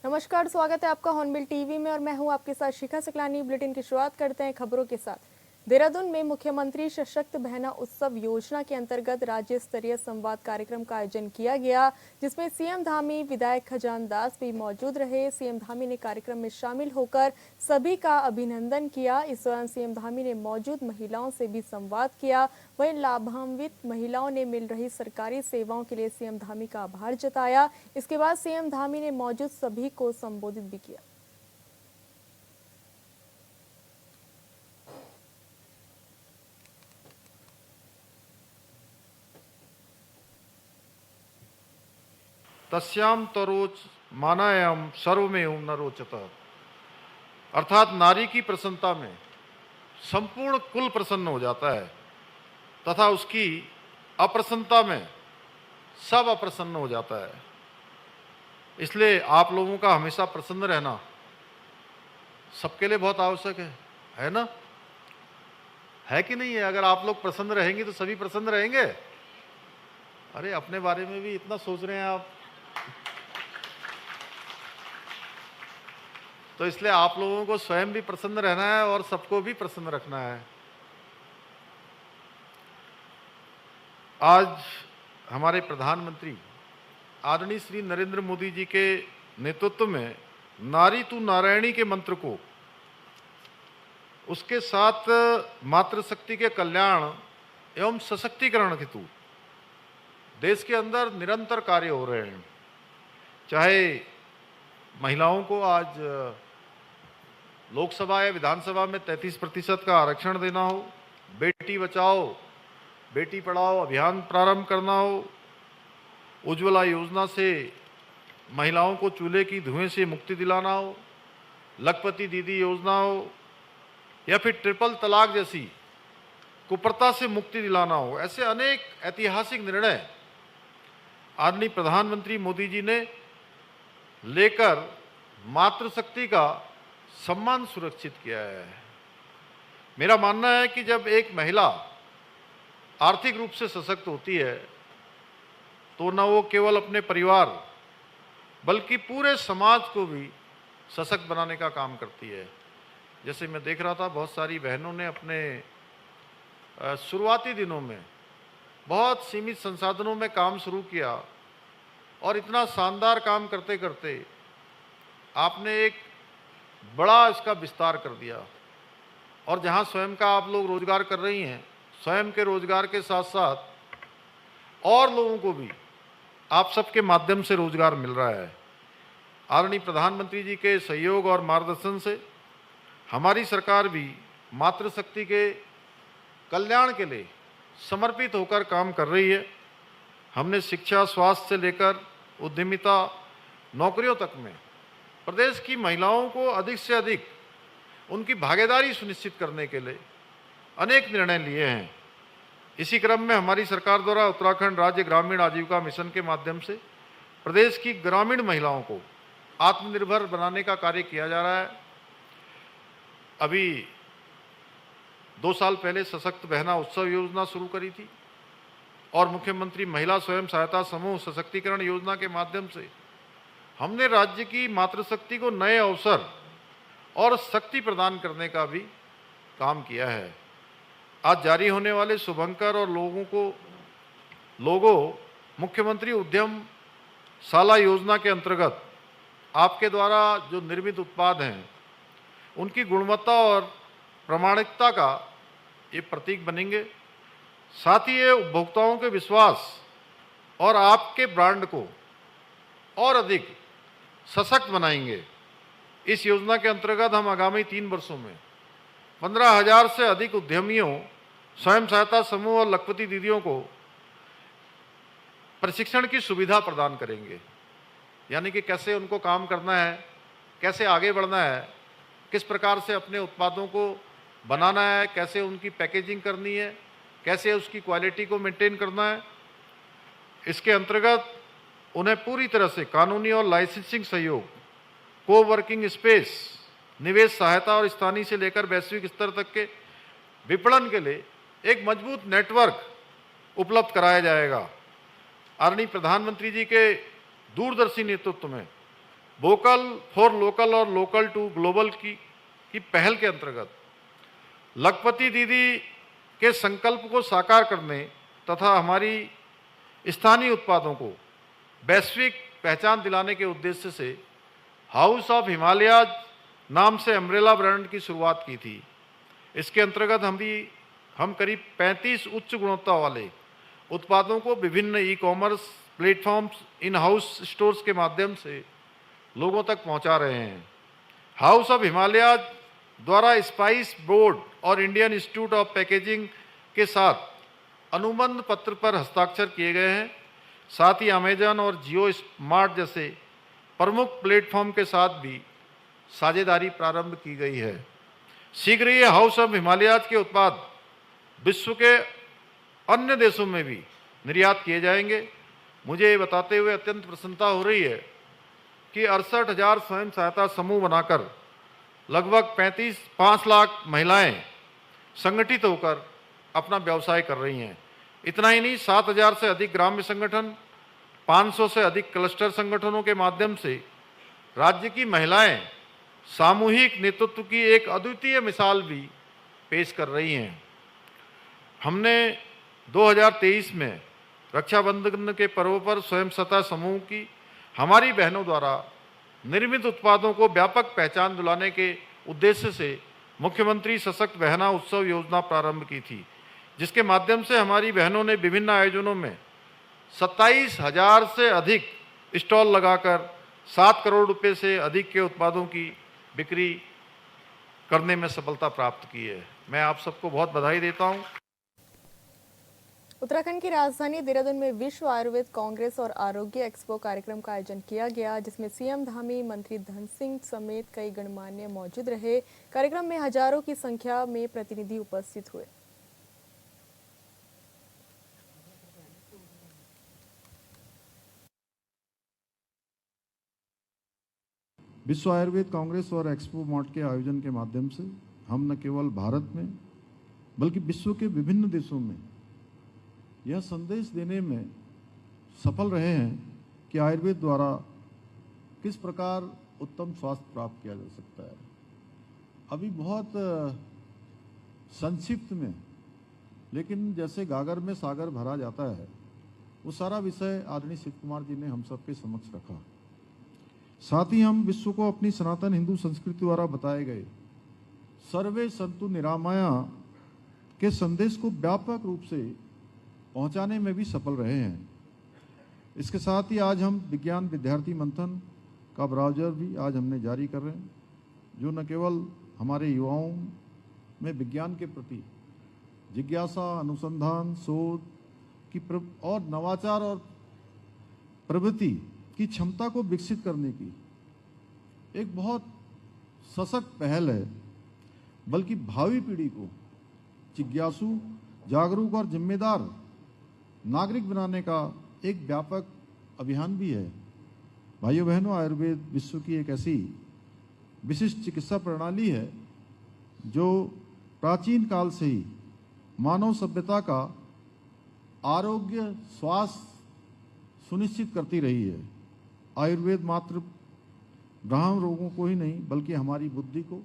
नमस्कार, स्वागत है आपका हॉर्नबिल टीवी में और मैं हूं आपके साथ शिखा सकलानी। बुलेटिन की शुरुआत करते हैं खबरों के साथ। देहरादून में मुख्यमंत्री सशक्त बहना उत्सव योजना के अंतर्गत राज्य स्तरीय संवाद कार्यक्रम का आयोजन किया गया, जिसमें सीएम धामी, विधायक खजान दास भी मौजूद रहे। सीएम धामी ने कार्यक्रम में शामिल होकर सभी का अभिनंदन किया। इस दौरान सीएम धामी ने मौजूद महिलाओं से भी संवाद किया। वहीं लाभान्वित महिलाओं ने मिल रही सरकारी सेवाओं के लिए सीएम धामी का आभार जताया। इसके बाद सीएम धामी ने मौजूद सभी को संबोधित भी किया। तस्याम तरोच मानायाम सर्वमेव न रोचत। अर्थात नारी की प्रसन्नता में संपूर्ण कुल प्रसन्न हो जाता है तथा उसकी अप्रसन्नता में सब अप्रसन्न हो जाता है। इसलिए आप लोगों का हमेशा प्रसन्न रहना सबके लिए बहुत आवश्यक है ना? है कि नहीं है? अगर आप लोग प्रसन्न रहेंगे तो सभी प्रसन्न रहेंगे। अरे अपने बारे में भी इतना सोच रहे हैं आप, तो इसलिए आप लोगों को स्वयं भी प्रसन्न रहना है और सबको भी प्रसन्न रखना है। आज हमारे प्रधानमंत्री आदरणीय श्री नरेंद्र मोदी जी के नेतृत्व में नारी तू नारायणी के मंत्र को, उसके साथ मातृशक्ति के कल्याण एवं सशक्तिकरण हेतु देश के अंदर निरंतर कार्य हो रहे हैं। चाहे महिलाओं को आज लोकसभा या विधानसभा में 33% का आरक्षण देना हो, बेटी बचाओ बेटी पढ़ाओ अभियान प्रारंभ करना हो, उज्ज्वला योजना से महिलाओं को चूल्हे की धुएं से मुक्ति दिलाना हो, लखपति दीदी योजना हो, या फिर ट्रिपल तलाक जैसी कुप्रथा से मुक्ति दिलाना हो, ऐसे अनेक ऐतिहासिक निर्णय आदरणीय प्रधानमंत्री मोदी जी ने लेकर मातृशक्ति का सम्मान सुरक्षित किया है। मेरा मानना है कि जब एक महिला आर्थिक रूप से सशक्त होती है तो न वो केवल अपने परिवार बल्कि पूरे समाज को भी सशक्त बनाने का काम करती है। जैसे मैं देख रहा था, बहुत सारी बहनों ने अपने शुरुआती दिनों में बहुत सीमित संसाधनों में काम शुरू किया और इतना शानदार काम करते करते आपने एक बड़ा इसका विस्तार कर दिया। और जहां स्वयं का आप लोग रोजगार कर रही हैं, स्वयं के रोजगार के साथ साथ और लोगों को भी आप सबके माध्यम से रोजगार मिल रहा है। आदरणीय प्रधानमंत्री जी के सहयोग और मार्गदर्शन से हमारी सरकार भी मातृशक्ति के कल्याण के लिए समर्पित होकर काम कर रही है। हमने शिक्षा, स्वास्थ्य से लेकर उद्यमिता, नौकरियों तक में प्रदेश की महिलाओं को अधिक से अधिक उनकी भागीदारी सुनिश्चित करने के लिए अनेक निर्णय लिए हैं। इसी क्रम में हमारी सरकार द्वारा उत्तराखंड राज्य ग्रामीण आजीविका मिशन के माध्यम से प्रदेश की ग्रामीण महिलाओं को आत्मनिर्भर बनाने का कार्य किया जा रहा है। अभी 2 साल पहले सशक्त बहना उत्सव योजना शुरू करी थी और मुख्यमंत्री महिला स्वयं सहायता समूह सशक्तिकरण योजना के माध्यम से हमने राज्य की मातृशक्ति को नए अवसर और शक्ति प्रदान करने का भी काम किया है। आज जारी होने वाले शुभंकर और लोगों मुख्यमंत्री उद्यम शाला योजना के अंतर्गत आपके द्वारा जो निर्मित उत्पाद हैं उनकी गुणवत्ता और प्रामाणिकता का ये प्रतीक बनेंगे। साथ ही ये उपभोक्ताओं के विश्वास और आपके ब्रांड को और अधिक सशक्त बनाएंगे। इस योजना के अंतर्गत हम आगामी 3 वर्षों में 15,000 से अधिक उद्यमियों, स्वयं सहायता समूह और लखपति दीदियों को प्रशिक्षण की सुविधा प्रदान करेंगे। यानी कि कैसे उनको काम करना है, कैसे आगे बढ़ना है, किस प्रकार से अपने उत्पादों को बनाना है, कैसे उनकी पैकेजिंग करनी है, कैसे उसकी क्वालिटी को मेंटेन करना है। इसके अंतर्गत उन्हें पूरी तरह से कानूनी और लाइसेंसिंग सहयोग, कोवर्किंग स्पेस, निवेश सहायता और स्थानीय से लेकर वैश्विक स्तर तक के विपणन के लिए एक मजबूत नेटवर्क उपलब्ध कराया जाएगा। आदरणीय प्रधानमंत्री जी के दूरदर्शी नेतृत्व में वोकल फॉर लोकल और लोकल टू ग्लोबल की पहल के अंतर्गत लखपति दीदी के संकल्प को साकार करने तथा हमारी स्थानीय उत्पादों को वैश्विक पहचान दिलाने के उद्देश्य से हाउस ऑफ हिमालयाज नाम से अम्ब्रेला ब्रांड की शुरुआत की थी। इसके अंतर्गत हम करीब 35 उच्च गुणवत्ता वाले उत्पादों को विभिन्न e commerce platforms, in house stores के माध्यम से लोगों तक पहुंचा रहे हैं। हाउस ऑफ हिमालयाज द्वारा स्पाइस बोर्ड और इंडियन इंस्टीट्यूट ऑफ पैकेजिंग के साथ अनुबंध पत्र पर हस्ताक्षर किए गए हैं। साथ ही अमेजन और जियो स्मार्ट जैसे प्रमुख प्लेटफॉर्म के साथ भी साझेदारी प्रारंभ की गई है। शीघ्र ही हाउस ऑफ हिमालयाज के उत्पाद विश्व के अन्य देशों में भी निर्यात किए जाएंगे। मुझे ये बताते हुए अत्यंत प्रसन्नता हो रही है कि 68,000 स्वयं सहायता समूह बनाकर लगभग 5 लाख महिलाएं संगठित होकर अपना व्यवसाय कर रही हैं। इतना ही नहीं, 7,000 से अधिक ग्राम्य संगठन, 500 से अधिक क्लस्टर संगठनों के माध्यम से राज्य की महिलाएं सामूहिक नेतृत्व की एक अद्वितीय मिसाल भी पेश कर रही हैं। हमने 2023 में रक्षाबंधन के पर्व पर स्वयं सहायता समूह की हमारी बहनों द्वारा निर्मित उत्पादों को व्यापक पहचान दिलाने के उद्देश्य से मुख्यमंत्री सशक्त बहना उत्सव योजना प्रारंभ की थी, जिसके माध्यम से हमारी बहनों ने विभिन्न आयोजनों में 27,000 से अधिक स्टॉल लगाकर 7 करोड़ रुपए से अधिक के उत्पादों की बिक्री करने में सफलता प्राप्त की है। मैं आप सबको बहुत बधाई देता हूं। उत्तराखंड की राजधानी देहरादून में विश्व आयुर्वेद कांग्रेस और आरोग्य एक्सपो कार्यक्रम का आयोजन किया गया, जिसमें सीएम धामी, मंत्री धन सिंह समेत कई गणमान्य मौजूद रहे। कार्यक्रम में हजारों की संख्या में प्रतिनिधि उपस्थित हुए। विश्व आयुर्वेद कांग्रेस और एक्सपो मॉट के आयोजन के माध्यम से हम न केवल भारत में बल्कि विश्व के विभिन्न देशों में यह संदेश देने में सफल रहे हैं कि आयुर्वेद द्वारा किस प्रकार उत्तम स्वास्थ्य प्राप्त किया जा सकता है। अभी बहुत संक्षिप्त में, लेकिन जैसे गागर में सागर भरा जाता है, वो सारा विषय आदरणीय शिव कुमार जी ने हम सबके समक्ष रखा। साथ ही हम विश्व को अपनी सनातन हिंदू संस्कृति द्वारा बताए गए सर्वे संतु निरामया के संदेश को व्यापक रूप से पहुंचाने में भी सफल रहे हैं। इसके साथ ही आज हम विज्ञान विद्यार्थी मंथन का ब्राउजर भी आज हमने जारी कर रहे हैं, जो न केवल हमारे युवाओं में विज्ञान के प्रति जिज्ञासा, अनुसंधान, शोध की और नवाचार और प्रवृत्ति की क्षमता को विकसित करने की एक बहुत सशक्त पहल है, बल्कि भावी पीढ़ी को जिज्ञासु, जागरूक और जिम्मेदार नागरिक बनाने का एक व्यापक अभियान भी है। भाइयों बहनों, आयुर्वेद विश्व की एक ऐसी विशिष्ट चिकित्सा प्रणाली है जो प्राचीन काल से ही मानव सभ्यता का आरोग्य, स्वास्थ्य सुनिश्चित करती रही है। आयुर्वेद मात्र गहन रोगों को ही नहीं बल्कि हमारी बुद्धि को,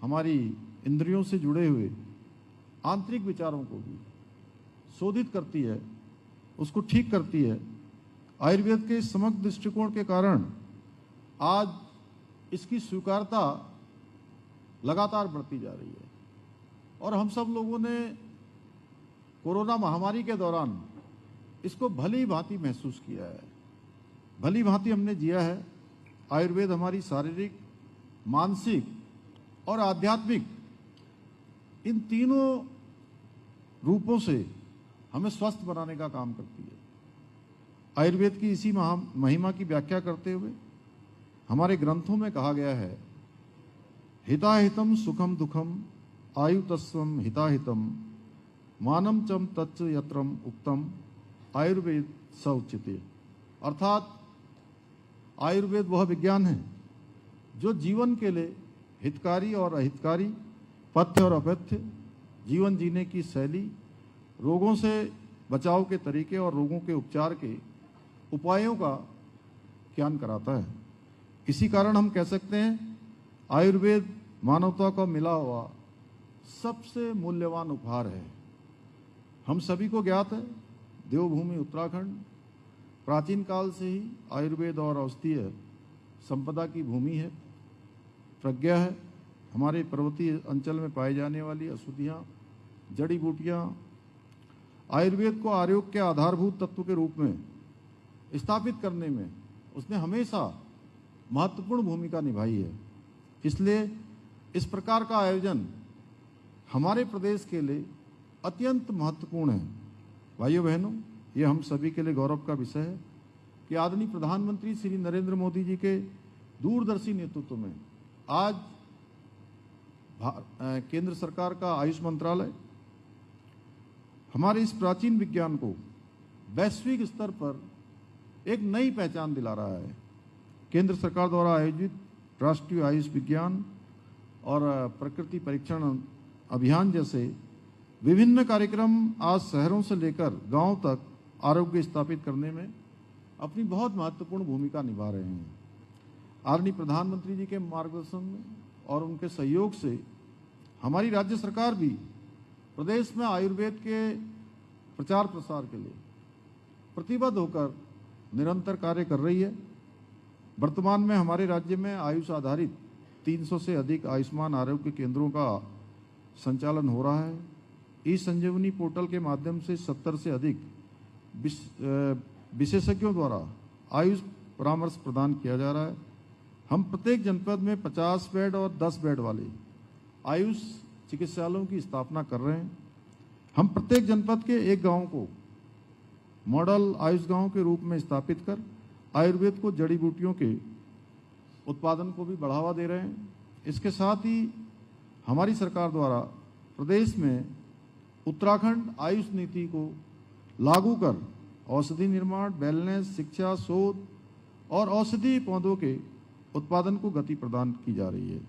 हमारी इंद्रियों से जुड़े हुए आंतरिक विचारों को भी शोधित करती है, उसको ठीक करती है। आयुर्वेद के समग्र दृष्टिकोण के कारण आज इसकी स्वीकारता लगातार बढ़ती जा रही है और हम सब लोगों ने कोरोना महामारी के दौरान इसको भली भांति महसूस किया है, भली भांति हमने जिया है। आयुर्वेद हमारी शारीरिक, मानसिक और आध्यात्मिक इन तीनों रूपों से हमें स्वस्थ बनाने का काम करती है। आयुर्वेद की इसी महिमा की व्याख्या करते हुए हमारे ग्रंथों में कहा गया है, हिताहितम सुखम दुखम आयुतस्वम हिताहितम मानम चम तच्च यत्रम उक्तम आयुर्वेद स उच्यते। अर्थात आयुर्वेद वह विज्ञान है जो जीवन के लिए हितकारी और अहितकारी, पथ्य और अपथ्य, जीवन जीने की शैली, रोगों से बचाव के तरीके और रोगों के उपचार के उपायों का ज्ञान कराता है। इसी कारण हम कह सकते हैं आयुर्वेद मानवता को मिला हुआ सबसे मूल्यवान उपहार है। हम सभी को ज्ञात है देवभूमि उत्तराखंड प्राचीन काल से ही आयुर्वेद और औषधीय संपदा की भूमि है। प्रज्ञा है हमारे पर्वतीय अंचल में पाई जाने वाली औषधियाँ जड़ी बूटियाँ आयुर्वेद को आरोग्य के आधारभूत तत्व के रूप में स्थापित करने में उसने हमेशा महत्वपूर्ण भूमिका निभाई है। इसलिए इस प्रकार का आयोजन हमारे प्रदेश के लिए अत्यंत महत्वपूर्ण है। भाइयों बहनों, ये हम सभी के लिए गौरव का विषय है कि आदरणीय प्रधानमंत्री श्री नरेंद्र मोदी जी के दूरदर्शी नेतृत्व में आज केंद्र सरकार का आयुष मंत्रालय हमारे इस प्राचीन विज्ञान को वैश्विक स्तर पर एक नई पहचान दिला रहा है। केंद्र सरकार द्वारा आयोजित राष्ट्रीय आयुष विज्ञान और प्रकृति परीक्षण अभियान जैसे विभिन्न कार्यक्रम आज शहरों से लेकर गांव तक आरोग्य स्थापित करने में अपनी बहुत महत्वपूर्ण भूमिका निभा रहे हैं। आदरणीय प्रधानमंत्री जी के मार्गदर्शन में और उनके सहयोग से हमारी राज्य सरकार भी प्रदेश में आयुर्वेद के प्रचार प्रसार के लिए प्रतिबद्ध होकर निरंतर कार्य कर रही है। वर्तमान में हमारे राज्य में आयुष आधारित 300 से अधिक आयुष्मान आरोग्य केंद्रों का संचालन हो रहा है। ई संजीवनी पोर्टल के माध्यम से 70 से अधिक विशेषज्ञों द्वारा आयुष परामर्श प्रदान किया जा रहा है। हम प्रत्येक जनपद में 50 बेड और 10 बेड वाले आयुष चिकित्सालयों की स्थापना कर रहे हैं। हम प्रत्येक जनपद के एक गांव को मॉडल आयुष गांव के रूप में स्थापित कर आयुर्वेद को जड़ी बूटियों के उत्पादन को भी बढ़ावा दे रहे हैं। इसके साथ ही हमारी सरकार द्वारा प्रदेश में उत्तराखंड आयुष नीति को लागू कर औषधि निर्माण, वेलनेस, शिक्षा, शोध और औषधि पौधों के उत्पादन को गति प्रदान की जा रही है।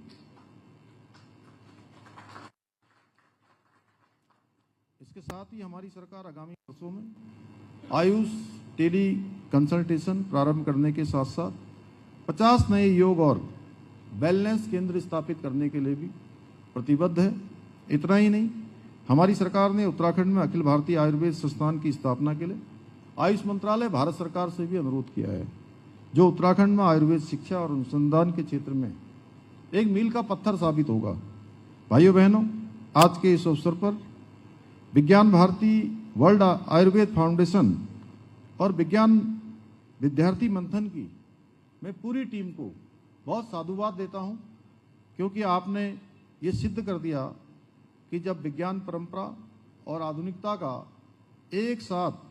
इसके साथ ही हमारी सरकार आगामी वर्षों में आयुष टेली कंसल्टेशन प्रारंभ करने के साथ साथ 50 नए योग और वेलनेस केंद्र स्थापित करने के लिए भी प्रतिबद्ध है। इतना ही नहीं, हमारी सरकार ने उत्तराखंड में अखिल भारतीय आयुर्वेद संस्थान की स्थापना के लिए आयुष मंत्रालय भारत सरकार से भी अनुरोध किया है, जो उत्तराखंड में आयुर्वेद शिक्षा और अनुसंधान के क्षेत्र में एक मील का पत्थर साबित होगा। भाइयों बहनों, आज के इस अवसर पर विज्ञान भारती, वर्ल्ड आयुर्वेद फाउंडेशन और विज्ञान विद्यार्थी मंथन की मैं पूरी टीम को बहुत साधुवाद देता हूं, क्योंकि आपने ये सिद्ध कर दिया कि जब विज्ञान परंपरा और आधुनिकता का एक साथ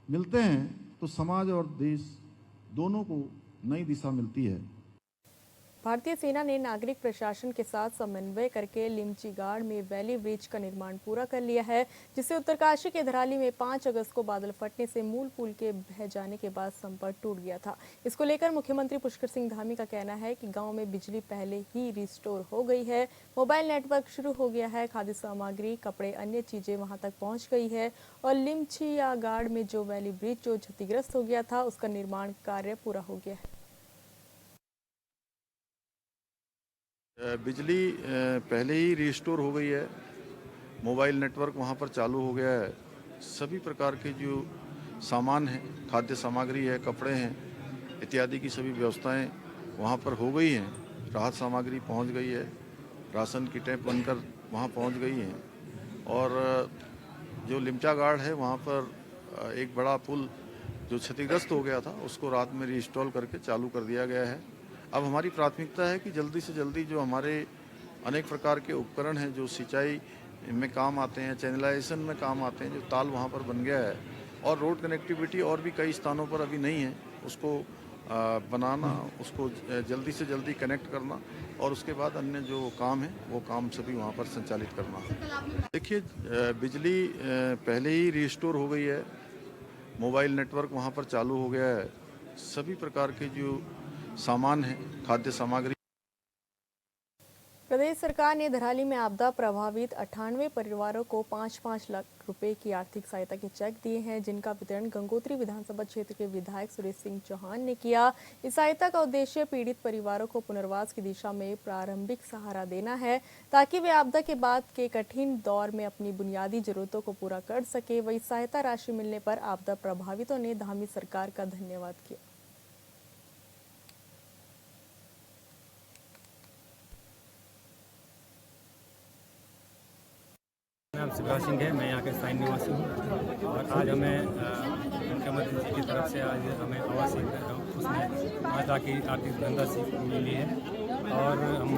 मिलते हैं तो समाज और देश दोनों को नई दिशा मिलती है। भारतीय सेना ने नागरिक प्रशासन के साथ समन्वय करके लिमचीगाड़ में वैली ब्रिज का निर्माण पूरा कर लिया है, जिससे उत्तरकाशी के धराली में 5 अगस्त को बादल फटने से मूल पुल के बह जाने के बाद संपर्क टूट गया था। इसको लेकर मुख्यमंत्री पुष्कर सिंह धामी का कहना है कि गांव में बिजली पहले ही रिस्टोर हो गई है, मोबाइल नेटवर्क शुरू हो गया है, खाद्य सामग्री, कपड़े, अन्य चीजें वहां तक पहुंच गई है और लिमचीगाड़ में जो वैली ब्रिज जो क्षतिग्रस्त हो गया था उसका निर्माण कार्य पूरा हो गया है। बिजली पहले ही रिस्टोर हो गई है, मोबाइल नेटवर्क वहाँ पर चालू हो गया है, सभी प्रकार के जो सामान हैं, खाद्य सामग्री है, कपड़े हैं इत्यादि की सभी व्यवस्थाएं वहाँ पर हो गई हैं। राहत सामग्री पहुँच गई है, राशन किटें बनकर वहाँ पहुँच गई हैं और जो लिमचागाड़ है वहाँ पर एक बड़ा पुल जो क्षतिग्रस्त हो गया था उसको रात में रीइंस्टॉल करके चालू कर दिया गया है। अब हमारी प्राथमिकता है कि जल्दी से जल्दी जो हमारे अनेक प्रकार के उपकरण हैं जो सिंचाई में काम आते हैं, चैनलाइजेशन में काम आते हैं, जो ताल वहाँ पर बन गया है और रोड कनेक्टिविटी और भी कई स्थानों पर अभी नहीं है, उसको बनाना, उसको जल्दी से जल्दी कनेक्ट करना और उसके बाद अन्य जो काम है वो काम सभी वहाँ पर संचालित करना। देखिए, बिजली पहले ही रिस्टोर हो गई है, मोबाइल नेटवर्क वहाँ पर चालू हो गया है, सभी प्रकार के जो सामान है, खाद्य सामग्री। प्रदेश सरकार ने धराली में आपदा प्रभावित 98 परिवारों को 5-5 लाख रुपए की आर्थिक सहायता के चेक दिए हैं, जिनका वितरण गंगोत्री विधानसभा क्षेत्र के विधायक सुरेश सिंह चौहान ने किया। इस सहायता का उद्देश्य पीड़ित परिवारों को पुनर्वास की दिशा में प्रारंभिक सहारा देना है, ताकि वे आपदा के बाद के कठिन दौर में अपनी बुनियादी जरूरतों को पूरा कर सके। वही सहायता राशि मिलने पर आपदा प्रभावितों ने धामी सरकार का धन्यवाद किया। नाम शिवराज सिंह है, मैं यहाँ के स्थायी निवासी हूँ और आज हमें मुख्यमंत्री जी की तरफ से आज हमें आवासीय उसमें 5 लाख की आर्थिक धनराशि मिली है और हम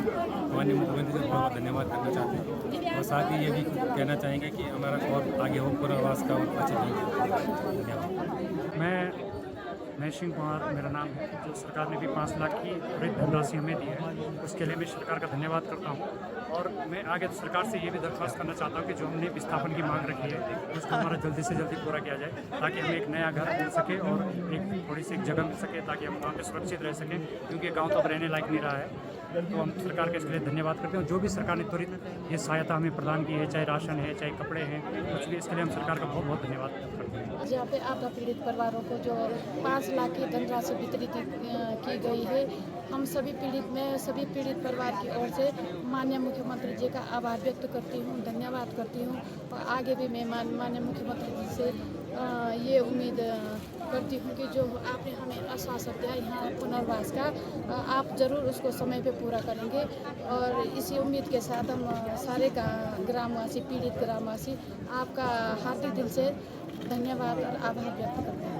माननीय मुख्यमंत्री जी को बहुत धन्यवाद करना चाहते हैं और साथ ही ये भी कहना चाहेंगे कि हमारा और आगे हो पुनर्वास का और अच्छे धन्यवाद। मैं महेश सिंह कुमार मेरा नाम है। जो सरकार ने भी 5 लाख की त्वरित धनराशि हमें दी है, उसके लिए मैं सरकार का धन्यवाद करता हूँ और मैं आगे सरकार से ये भी दरख्वास्त करना चाहता हूँ कि जो हमने विस्थापन की मांग रखी है उसको हमारा जल्दी से जल्दी पूरा किया जाए, ताकि हमें एक नया घर मिल सके और एक थोड़ी सी एक जगह मिल सके, ताकि हम वहाँ पर सुरक्षित रह सकें, क्योंकि गाँव तो अब रहने लायक नहीं रहा है। तो हम सरकार के इसके लिए धन्यवाद करते हैं। जो भी सरकार ने त्वरित ये सहायता हमें प्रदान की है, चाहे राशन है चाहे कपड़े हैं, कुछ भी, इसके लिए हम सरकार का बहुत बहुत धन्यवाद करते हैं। जहाँ पे आपदा पीड़ित परिवारों को जो 5 लाख की धनराशि वितरित की गई है, हम सभी पीड़ित परिवार की ओर से माननीय मुख्यमंत्री जी का आभार व्यक्त करती हूँ, धन्यवाद करती हूँ और आगे भी मैं माननीय मुख्यमंत्री जी से ये उम्मीद करती हूँ कि जो आपने हमें आश्वासन दिया यहाँ पुनर्वास का, आप ज़रूर उसको समय पे पूरा करेंगे और इसी उम्मीद के साथ हम सारे ग्रामवासी, पीड़ित ग्रामवासी आपका हार्दिक दिल से धन्यवाद और आभार व्यक्त करते हैं।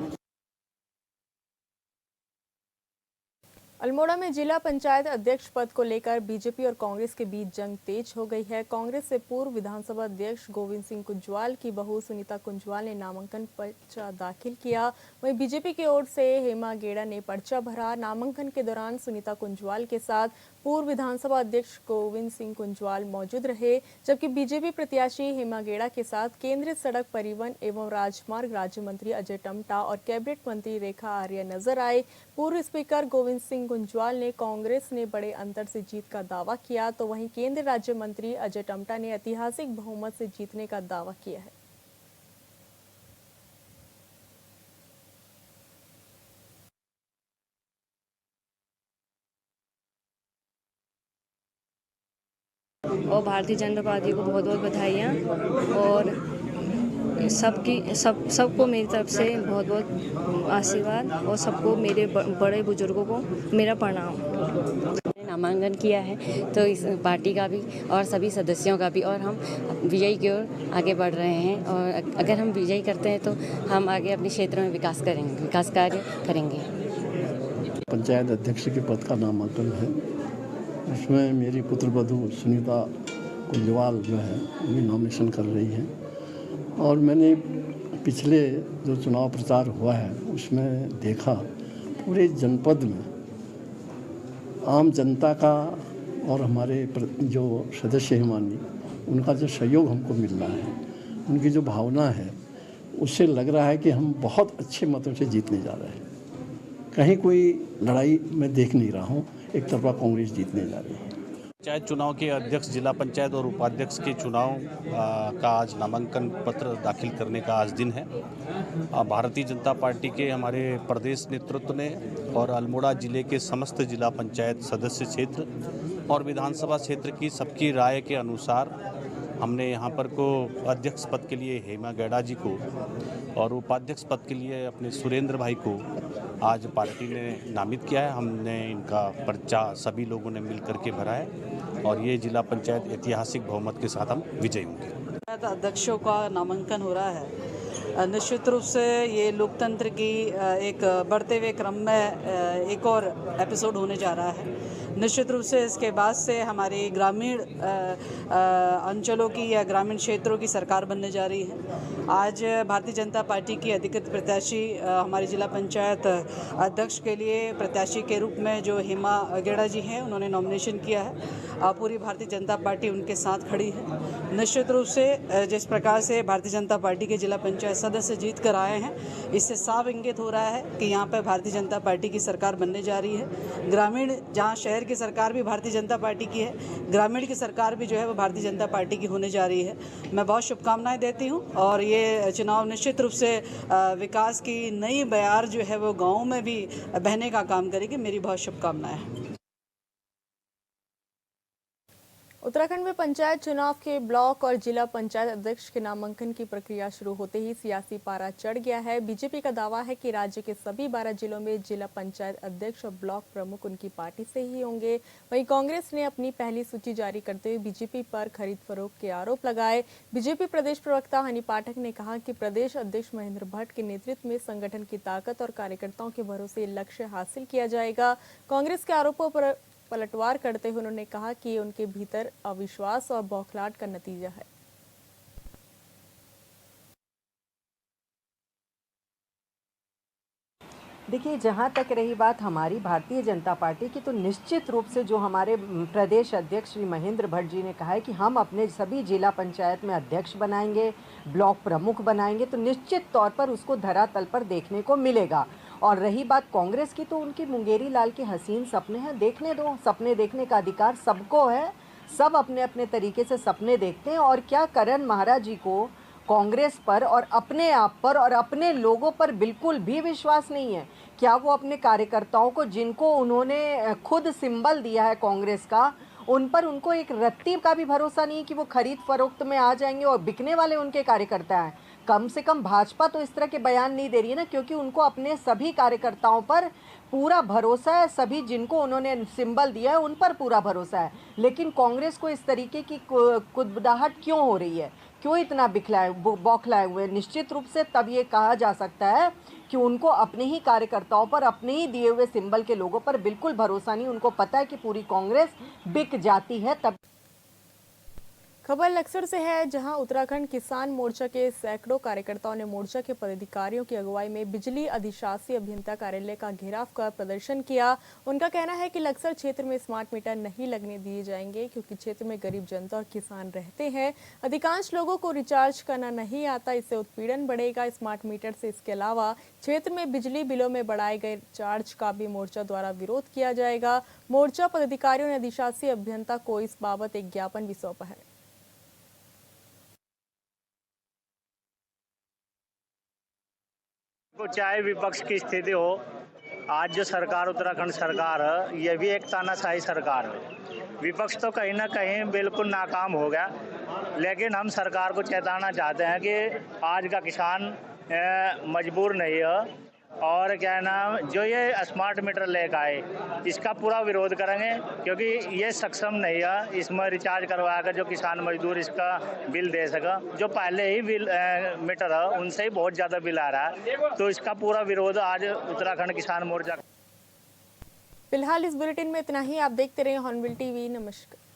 अल्मोड़ा में जिला पंचायत अध्यक्ष पद को लेकर बीजेपी और कांग्रेस के बीच जंग तेज हो गई है। कांग्रेस से पूर्व विधानसभा अध्यक्ष गोविंद सिंह कुंजवाल की बहू सुनीता कुंजवाल ने नामांकन पर्चा दाखिल किया। वहीं बीजेपी की ओर से हेमा गेड़ा ने पर्चा भरा। नामांकन के दौरान सुनीता कुंजवाल के साथ पूर्व विधानसभा अध्यक्ष गोविंद सिंह कुंजवाल मौजूद रहे, जबकि बीजेपी प्रत्याशी हेमा गेड़ा के साथ केंद्रीय सड़क परिवहन एवं राजमार्ग राज्य मंत्री अजय टम्टा और कैबिनेट मंत्री रेखा आर्या नजर आए। पूर्व स्पीकर गोविंद सिंह कुंजवाल ने कांग्रेस ने बड़े अंतर से जीत का दावा किया, तो वहीं केंद्रीय राज्य मंत्री अजय टम्टा ने ऐतिहासिक बहुमत से जीतने का दावा किया है। और भारतीय जनता पार्टी को बहुत बहुत बधाइयाँ और सबको मेरी तरफ से बहुत बहुत आशीर्वाद और सबको मेरे बड़े बुजुर्गों को मेरा प्रणाम। नामांकन किया है तो इस पार्टी का भी और सभी सदस्यों का भी, और हम विजयी की ओर आगे बढ़ रहे हैं और अगर हम विजयी करते हैं तो हम आगे अपने क्षेत्र में विकास कार्य करेंगे। पंचायत अध्यक्ष के पद का नामांकन है, उसमें मेरी पुत्रवधू सुनीता कुंजवाल जो है वो भी नॉमिनेशन कर रही है और मैंने पिछले जो चुनाव प्रचार हुआ है उसमें देखा पूरे जनपद में आम जनता का और हमारे जो सदस्य हैं माननीय, उनका जो सहयोग हमको मिल रहा है, उनकी जो भावना है, उससे लग रहा है कि हम बहुत अच्छे मतों से जीतने जा रहे हैं। कहीं कोई लड़ाई मैं देख नहीं रहा हूँ, एक तरफा कांग्रेस जीतने जा रही है। पंचायत चुनाव के अध्यक्ष, जिला पंचायत और उपाध्यक्ष के चुनाव का आज नामांकन पत्र दाखिल करने का आज दिन है। भारतीय जनता पार्टी के हमारे प्रदेश नेतृत्व ने और अल्मोड़ा जिले के समस्त जिला पंचायत सदस्य क्षेत्र और विधानसभा क्षेत्र की सबकी राय के अनुसार हमने यहाँ पर को अध्यक्ष पद के लिए हेमा गेड़ा जी को और उपाध्यक्ष पद के लिए अपने सुरेंद्र भाई को आज पार्टी ने नामित किया है। हमने इनका पर्चा सभी लोगों ने मिल करके भरा है और ये जिला पंचायत ऐतिहासिक बहुमत के साथ हम विजयी होंगे। पंचायत अध्यक्षों का नामांकन हो रहा है। निश्चित रूप से ये लोकतंत्र की एक बढ़ते हुए क्रम में एक और एपिसोड होने जा रहा है। निश्चित रूप से इसके बाद से हमारी ग्रामीण अंचलों की या ग्रामीण क्षेत्रों की सरकार बनने जा रही है। आज भारतीय जनता पार्टी की अधिकृत प्रत्याशी हमारी जिला पंचायत अध्यक्ष के लिए प्रत्याशी के रूप में जो हेमा गेड़ा जी हैं, उन्होंने नॉमिनेशन किया है। पूरी भारतीय जनता पार्टी उनके साथ खड़ी है। निश्चित रूप से जिस प्रकार से भारतीय जनता पार्टी के जिला पंचायत सदस्य जीत कर आए हैं। इससे साफ इंगित हो रहा है कि यहाँ पर भारतीय जनता पार्टी की सरकार बनने जा रही है। ग्रामीण, जहाँ शहर की सरकार भी भारतीय जनता पार्टी की है, ग्रामीण की सरकार भी जो है वो भारतीय जनता पार्टी की होने जा रही है। मैं बहुत शुभकामनाएं देती हूँ और ये चुनाव निश्चित रूप से विकास की नई बयार जो है वो गाँव में भी बहने का काम करेगी। मेरी बहुत शुभकामनाएं हैं। उत्तराखंड में पंचायत चुनाव के ब्लॉक और जिला पंचायत अध्यक्ष के नामांकन की प्रक्रिया शुरू होते ही सियासी पारा चढ़ गया है। बीजेपी का दावा है कि राज्य के सभी 12 जिलों में जिला पंचायत अध्यक्ष और ब्लॉक प्रमुख उनकी पार्टी से ही होंगे। वहीं कांग्रेस ने अपनी पहली सूची जारी करते हुए बीजेपी पर खरीद फरोख्त के आरोप लगाए। बीजेपी प्रदेश प्रवक्ता हनी पाठक ने कहा कि प्रदेश अध्यक्ष महेंद्र भट्ट के नेतृत्व में संगठन की ताकत और कार्यकर्ताओं के भरोसे लक्ष्य हासिल किया जाएगा। कांग्रेस के आरोपों पर पलटवार करते हुए उन्होंने कहा कि उनके भीतर अविश्वास और बौखलाहट का नतीजा है। देखिए, जहाँ तक रही बात हमारी भारतीय जनता पार्टी की, तो निश्चित रूप से जो हमारे प्रदेश अध्यक्ष श्री महेंद्र भट्ट जी ने कहा है कि हम अपने सभी जिला पंचायत में अध्यक्ष बनाएंगे, ब्लॉक प्रमुख बनाएंगे, तो निश्चित तौर पर उसको धरातल पर देखने को मिलेगा। और रही बात कांग्रेस की, तो उनकी मुंगेरी लाल के हसीन सपने हैं, देखने दो। सपने देखने का अधिकार सबको है, सब अपने अपने तरीके से सपने देखते हैं। और क्या करण महाराज जी को कांग्रेस पर और अपने आप पर और अपने लोगों पर बिल्कुल भी विश्वास नहीं है? क्या वो अपने कार्यकर्ताओं को, जिनको उन्होंने खुद सिंबल दिया है कांग्रेस का, उन पर उनको एक रत्ती का भी भरोसा नहीं कि वो खरीद फरोख्त में आ जाएंगे और बिकने वाले उनके कार्यकर्ता हैं? कम से कम भाजपा तो इस तरह के बयान नहीं दे रही है ना, क्योंकि उनको अपने सभी कार्यकर्ताओं पर पूरा भरोसा है, सभी जिनको उन्होंने सिंबल दिया है उन पर पूरा भरोसा है। लेकिन कांग्रेस को इस तरीके की कुदबदाहट क्यों हो रही है, क्यों इतना बौखलाए हुए? निश्चित रूप से तब ये कहा जा सकता है कि उनको अपने ही कार्यकर्ताओं पर, अपने ही दिए हुए सिंबल के लोगों पर बिल्कुल भरोसा नहीं। उनको पता है कि पूरी कांग्रेस बिक जाती है। तब खबर लक्सर से है, जहां उत्तराखंड किसान मोर्चा के सैकड़ों कार्यकर्ताओं ने मोर्चा के पदाधिकारियों की अगुवाई में बिजली अधिशासी अभियंता कार्यालय का घेराव कर प्रदर्शन किया। उनका कहना है कि लक्सर क्षेत्र में स्मार्ट मीटर नहीं लगने दिए जाएंगे, क्योंकि क्षेत्र में गरीब जनता और किसान रहते हैं। अधिकांश लोगों को रिचार्ज करना नहीं आता, इससे उत्पीड़न बढ़ेगा स्मार्ट मीटर से। इसके अलावा क्षेत्र में बिजली बिलों में बढ़ाए गए चार्ज का भी मोर्चा द्वारा विरोध किया जाएगा। मोर्चा पदाधिकारियों ने अधिशासी अभियंता को इस बाबत एक ज्ञापन भी सौंपा है। चाहे विपक्ष की स्थिति हो, आज जो सरकार, उत्तराखंड सरकार है, ये भी एक तानाशाही सरकार है। विपक्ष तो कहीं ना कहीं बिल्कुल नाकाम हो गया, लेकिन हम सरकार को चेताना चाहते हैं कि आज का किसान मजबूर नहीं है। और क्या है ना, जो ये स्मार्ट मीटर लेकर आए, इसका पूरा विरोध करेंगे, क्योंकि ये सक्षम नहीं है इसमें रिचार्ज करवा कर जो किसान मजदूर इसका बिल दे सका। जो पहले ही बिल मीटर है उनसे ही बहुत ज़्यादा बिल आ रहा है, तो इसका पूरा विरोध आज उत्तराखंड किसान मोर्चा। फिलहाल इस बुलेटिन में इतना ही। आप देखते रहिए हॉर्नबिल टीवी। नमस्कार।